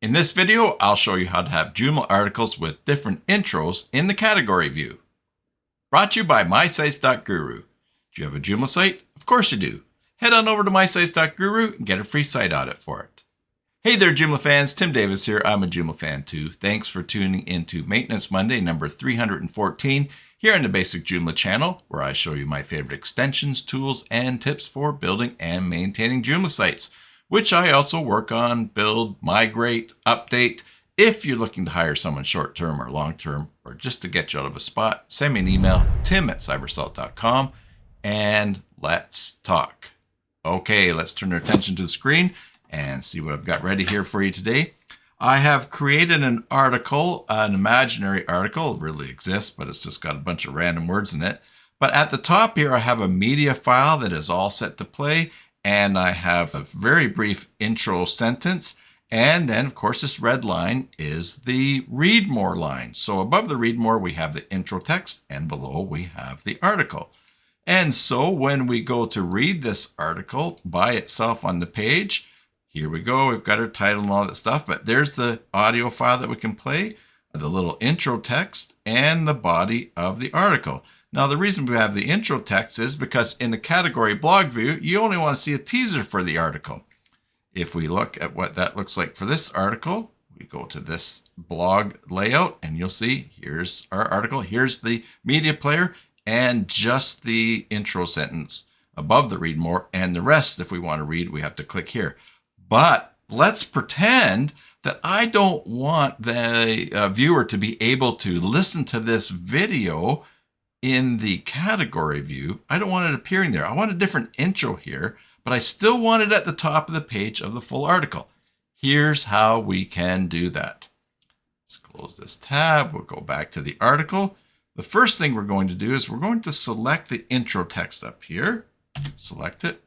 In this video, I'll show you how to have Joomla articles with different intros in the category view. Brought to you by mysites.guru. Do you have a Joomla site? Of course you do. Head on over to mysites.guru and get a free site audit for it. Hey there, Joomla fans. Tim Davis here. I'm a Joomla fan too. Thanks for tuning into Maintenance Monday number 314 here on the Basic Joomla channel, where I show you my favorite extensions, tools, and tips for building and maintaining Joomla sites, which I also work on, build, migrate, update. If you're looking to hire someone short-term or long-term, or just to get you out of a spot, send me an email, tim@cybersalt.com, and let's talk. Okay, let's turn our attention to the screen and see what I've got ready here for you today. I have created an article, an imaginary article. It really exists, but it's just got a bunch of random words in it. But at the top here, I have a media file that is all set to play, and I have a very brief intro sentence. And then, of course, this red line is the read more line. So above the read more, we have the intro text, and below we have the article. And so when we go to read this article by itself on the page, here we go. We've got our title and all that stuff, but there's the audio file that we can play, the little intro text, and the body of the article. Now, the reason we have the intro text is because in the category blog view, you only want to see a teaser for the article. If we look at what that looks like for this article, we go to this blog layout and you'll see here's our article. Here's the media player and just the intro sentence above the read more, and the rest, if we want to read, we have to click here. But let's pretend that I don't want the viewer to be able to listen to this video in the category view. I don't want it appearing there. I want a different intro here, but I still want it at the top of the page of the full article. Here's how we can do that. Let's close this tab. We'll go back to the article. The first thing we're going to do is we're going to select the intro text up here. Select it.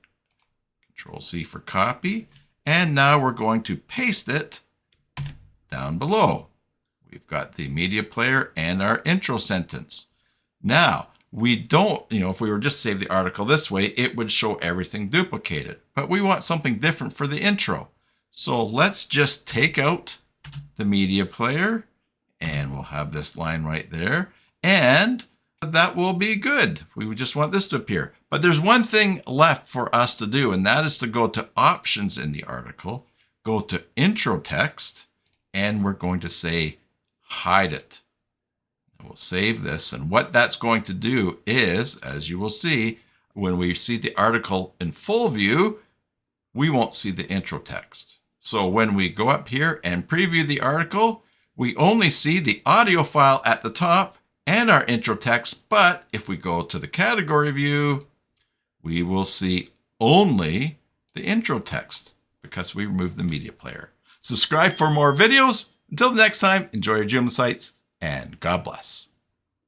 Control-C for copy. And now we're going to paste it down below. We've got the media player and our intro sentence. Now, we don't, if we were just to save the article this way, it would show everything duplicated. But we want something different for the intro. So let's just take out the media player, and we'll have this line right there. And that will be good. We would just want this to appear. But there's one thing left for us to do, and that is to go to options in the article, go to intro text, and we're going to say hide it. We'll save this, and what that's going to do is, as you will see, when we see the article in full view, we won't see the intro text. So when we go up here and preview the article, we only see the audio file at the top and our intro text, but if we go to the category view, we will see only the intro text because we removed the media player. Subscribe for more videos. Until the next time, enjoy your Joomla sites, and God bless.